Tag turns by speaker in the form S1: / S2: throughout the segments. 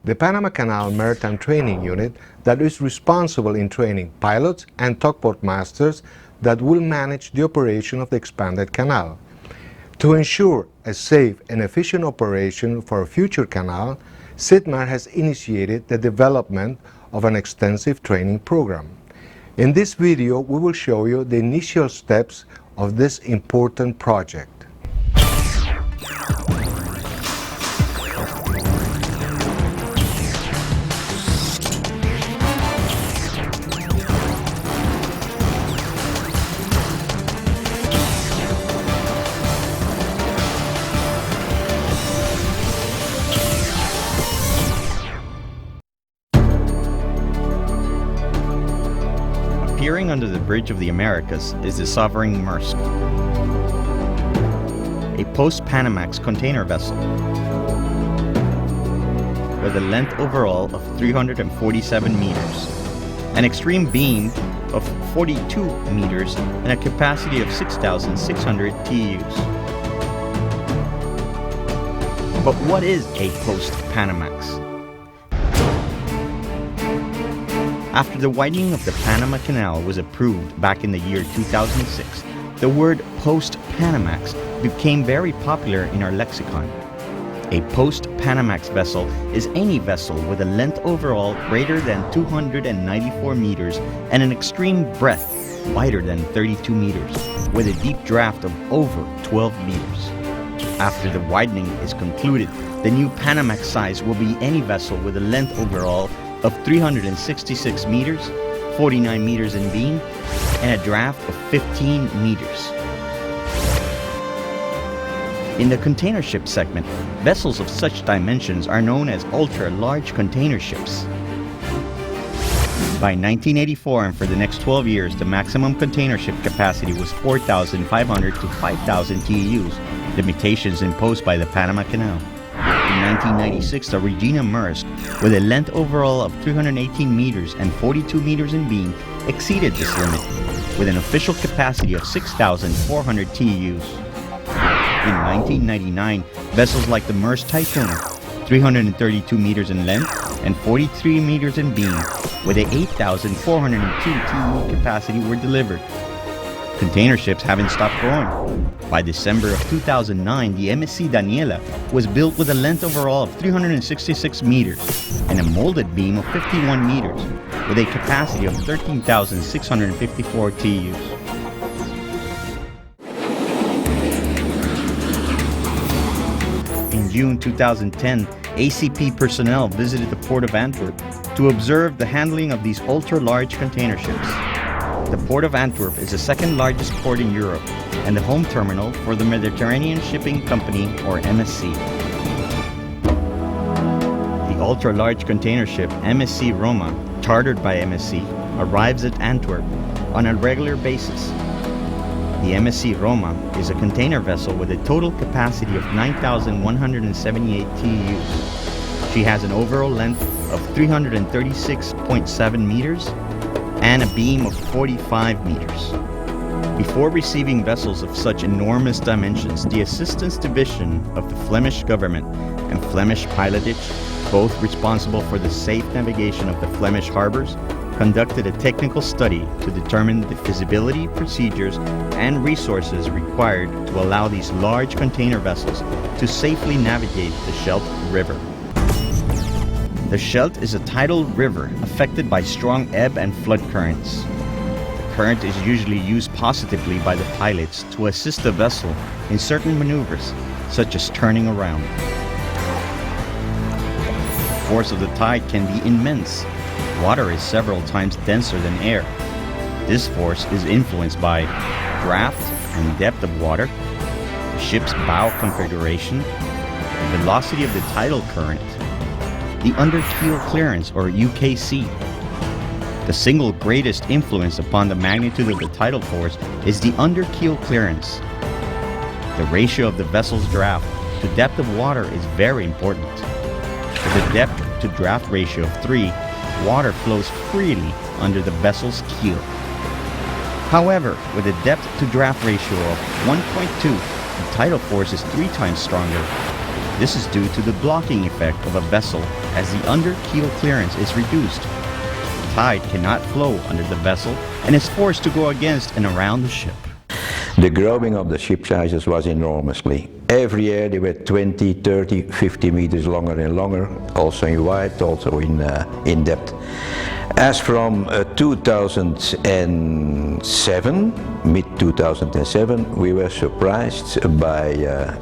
S1: the Panama Canal Maritime Training Unit that is responsible in training pilots and tugboat masters that will manage the operation of the expanded canal. To ensure a safe and efficient operation for a future canal, SITMAR has initiated the development of an extensive training program. In this video, we will show you the initial steps of this important project.
S2: Appearing under the Bridge of the Americas is the Sovereign Maersk, a post-Panamax container vessel with a length overall of 347 meters, an extreme beam of 42 meters, and a capacity of 6,600 TEUs. But what is a post-Panamax? After the widening of the Panama Canal was approved back in the year 2006, the word post-Panamax became very popular in our lexicon. A post-Panamax vessel is any vessel with a length overall greater than 294 meters and an extreme breadth wider than 32 meters, with a deep draft of over 12 meters. After the widening is concluded, the new Panamax size will be any vessel with a length overall of 366 meters, 49 meters in beam, and a draft of 15 meters. In the container ship segment, vessels of such dimensions are known as ultra-large container ships. By 1984 and for the next 12 years, the maximum container ship capacity was 4,500 to 5,000 TEUs, limitations imposed by the Panama Canal. In 1996, the Regina Maersk, with a length overall of 318 meters and 42 meters in beam, exceeded this limit, with an official capacity of 6,400 TEUs. In 1999, vessels like the Maersk Typhoon, 332 meters in length and 43 meters in beam, with an 8,402 TEU capacity were delivered. Container ships haven't stopped growing. By December of 2009, the MSC Daniela was built with a length overall of 366 meters and a molded beam of 51 meters, with a capacity of 13,654 TEUs. In June 2010, ACP personnel visited the port of Antwerp to observe the handling of these ultra-large container ships. The Port of Antwerp is the second largest port in Europe and the home terminal for the Mediterranean Shipping Company, or MSC. The ultra-large container ship MSC Roma, chartered by MSC, arrives at Antwerp on a regular basis. The MSC Roma is a container vessel with a total capacity of 9,178 TEUs. She has an overall length of 336.7 meters and a beam of 45 meters. Before receiving vessels of such enormous dimensions, the Assistance Division of the Flemish government and Flemish Pilotage, both responsible for the safe navigation of the Flemish harbors, conducted a technical study to determine the feasibility, procedures, and resources required to allow these large container vessels to safely navigate the Scheldt River. The Scheldt is a tidal river affected by strong ebb and flood currents. The current is usually used positively by the pilots to assist the vessel in certain maneuvers, such as turning around. The force of the tide can be immense. Water is several times denser than air. This force is influenced by draft and depth of water, the ship's bow configuration, the velocity of the tidal current, the underkeel clearance, or UKC. The single greatest influence upon the magnitude of the tidal force is the underkeel clearance. The ratio of the vessel's draft to depth of water is very important. With a depth to draft ratio of 3, water flows freely under the vessel's keel. However, with a depth to draft ratio of 1.2, the tidal force is 3 times stronger. This is due to the blocking effect of a vessel as the under-keel clearance is reduced. Tide cannot flow under the vessel and is forced to go against and around the ship.
S3: The growing of the ship sizes was enormously. Every year they were 20, 30, 50 meters longer and longer, also in width, also in depth. As from 2007, mid-2007, we were surprised by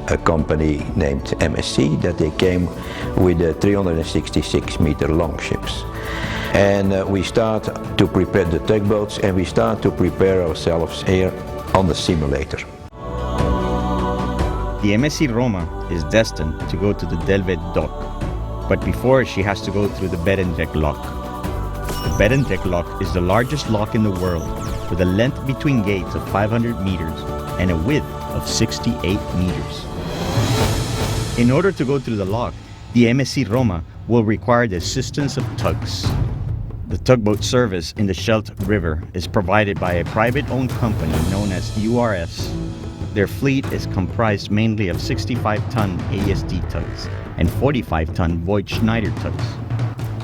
S3: a company named MSC that they came with 366 meter long ships. And we start to prepare the tugboats, and we start to prepare ourselves here on the simulator.
S2: The MSC Roma is destined to go to the Delvet dock, but before she has to go through the bed and deck lock. The bed and deck lock is the largest lock in the world, with a length between gates of 500 meters and a width of 68 meters. In order to go through the lock, the MSC Roma will require the assistance of tugs. The tugboat service in the Scheldt River is provided by a private-owned company known as URS. Their fleet is comprised mainly of 65-ton ASD tugs and 45-ton Voigt Schneider tugs.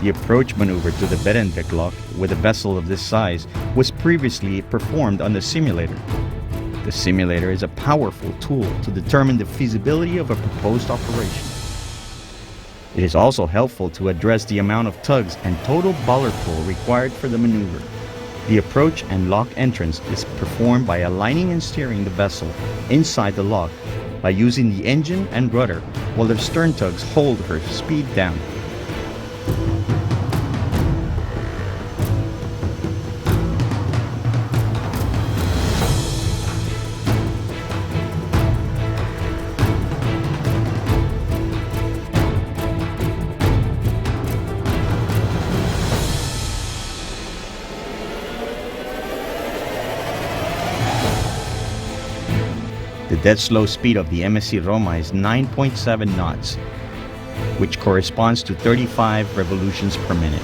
S2: The approach maneuver to the bed and deck lock with a vessel of this size was previously performed on the simulator. The simulator is a powerful tool to determine the feasibility of a proposed operation. It is also helpful to address the amount of tugs and total bollard pull required for the maneuver. The approach and lock entrance is performed by aligning and steering the vessel inside the lock by using the engine and rudder while the stern tugs hold her speed down. The dead slow speed of the MSC Roma is 9.7 knots, which corresponds to 35 revolutions per minute.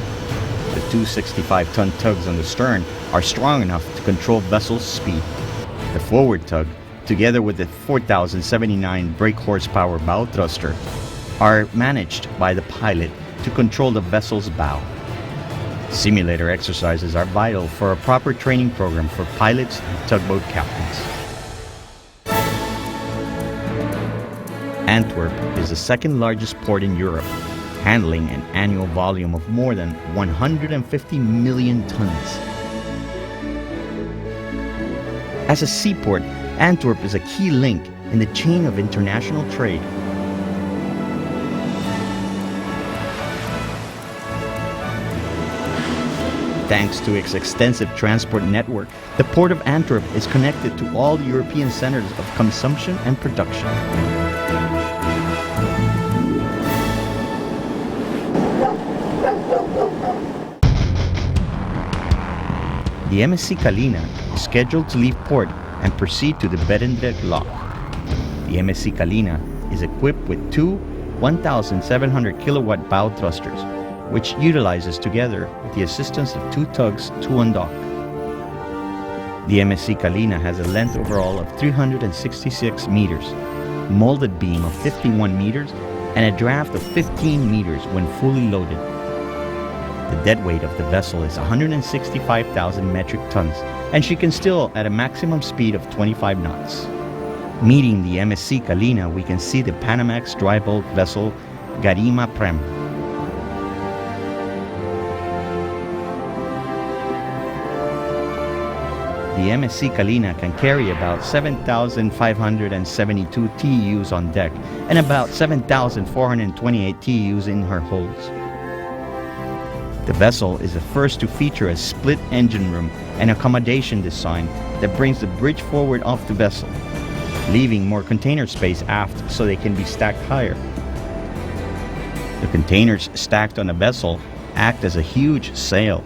S2: The two 65-ton tugs on the stern are strong enough to control vessel's speed. The forward tug, together with the 4,079 brake horsepower bow thruster, are managed by the pilot to control the vessel's bow. Simulator exercises are vital for a proper training program for pilots and tugboat captains. Antwerp is the second largest port in Europe, handling an annual volume of more than 150 million tons. As a seaport, Antwerp is a key link in the chain of international trade. Thanks to its extensive transport network, the Port of Antwerp is connected to all the European centers of consumption and production. The MSC Kalina is scheduled to leave port and proceed to the bed and deck lock. The MSC Kalina is equipped with two 1,700 kilowatt bow thrusters, which utilizes together with the assistance of two tugs, two on dock. The MSC Kalina has a length overall of 366 meters, molded beam of 51 meters, and a draft of 15 meters when fully loaded. The dead weight of the vessel is 165,000 metric tons, and she can still at a maximum speed of 25 knots. Meeting the MSC Kalina, we can see the Panamax dry bulk vessel Garima Prem. The MSC Kalina can carry about 7,572 TEUs on deck and about 7,428 TEUs in her holds. The vessel is the first to feature a split engine room and accommodation design that brings the bridge forward off the vessel, leaving more container space aft so they can be stacked higher. The containers stacked on the vessel act as a huge sail.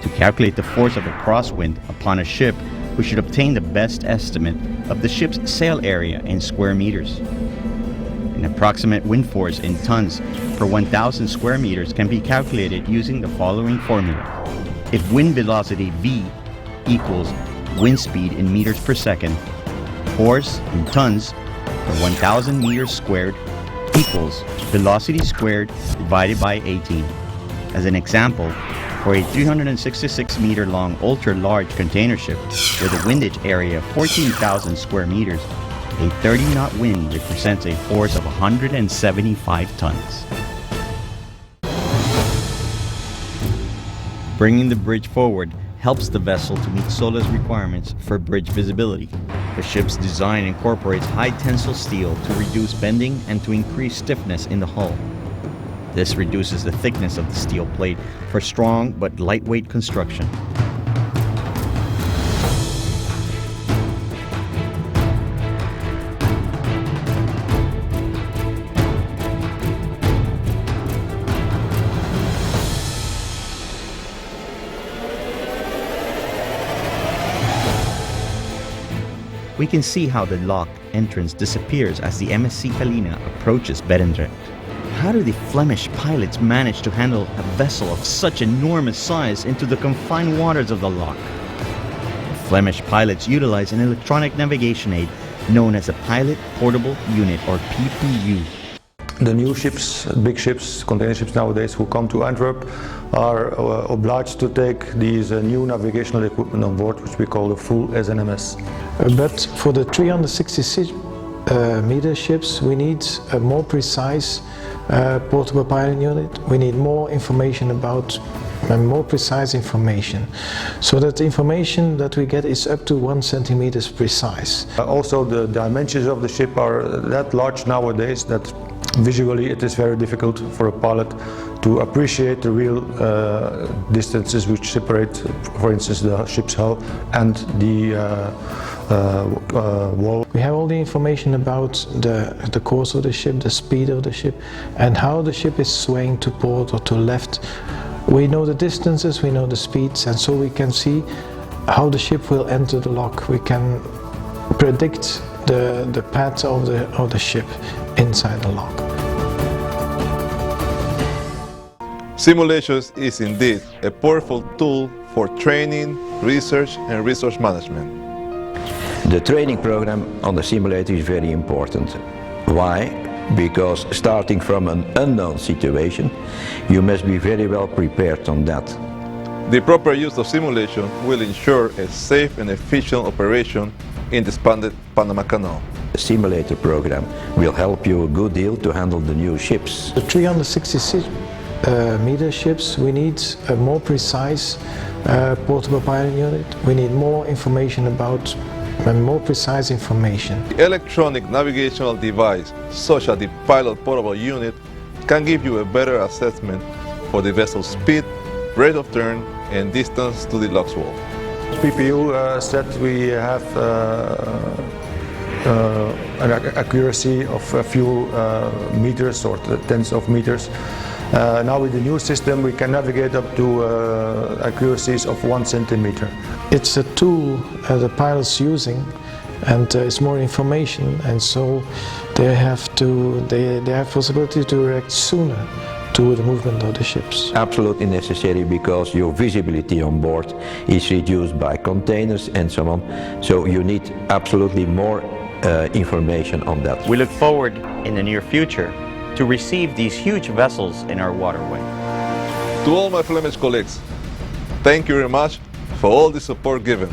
S2: To calculate the force of a crosswind upon a ship, we should obtain the best estimate of the ship's sail area in square meters. An approximate wind force in tons per 1,000 square meters can be calculated using the following formula. If wind velocity V equals wind speed in meters per second, force in tons per 1,000 meters squared, equals velocity squared divided by 18. As an example, for a 366 meter long ultra-large container ship with a windage area of 14,000 square meters, a 30-knot wind represents a force of 175 tons. Bringing the bridge forward helps the vessel to meet SOLA's requirements for bridge visibility. The ship's design incorporates high tensile steel to reduce bending and to increase stiffness in the hull. This reduces the thickness of the steel plate for strong but lightweight construction. We can see how the lock entrance disappears as the MSC Kalina approaches Barendrecht. How do the Flemish pilots manage to handle a vessel of such enormous size into the confined waters of the lock? The Flemish pilots utilize an electronic navigation aid known as a Pilot Portable Unit, or PPU.
S4: The new ships, big ships, container ships nowadays who come to Antwerp are obliged to take these new navigational equipment on board, which we call the full SNMS.
S5: But for the 366 meter ships, we need a more precise portable pilot unit. We need more information about more precise information, so that the information that we get is up to 1 centimeter precise.
S4: Also, the dimensions of the ship are that large nowadays that visually it is very difficult for a pilot to appreciate the real distances which separate, for instance, the ship's hull and the wall.
S5: We have all the information about the course of the ship, the speed of the ship, and how the ship is swaying to port or to left. We know the distances, we know the speeds, and so we can see how the ship will enter the lock. We can predict the path of the ship inside the lock.
S6: Simulations is indeed a powerful tool for training, research and resource management.
S3: The training program on the simulator is very important. Why? Because starting from an unknown situation, you must be very well prepared on that.
S6: The proper use of simulation will ensure a safe and efficient operation in the expanded Panama Canal.
S3: The simulator program will help you a good deal to handle the new ships.
S5: The 366 meter ships, we need a more precise portable pilot unit. We need more information about more precise information.
S6: The electronic navigational device, such as the Pilot Portable Unit, can give you a better assessment for the vessel's speed, rate of turn, and distance to the lock's wall.
S4: PPU said we have an accuracy of a few meters or tens of meters. Now with the new system we can navigate up to accuracies of 1 centimeter.
S5: It's a tool the pilot's using, and it's more information, and so they have possibility to react sooner to the movement of the ships.
S3: Absolutely necessary, because your visibility on board is reduced by containers and so on. So you need absolutely more information on that.
S2: We look forward in the near future to receive these huge vessels in our waterway.
S6: To all my Flemish colleagues, thank you very much for all the support given.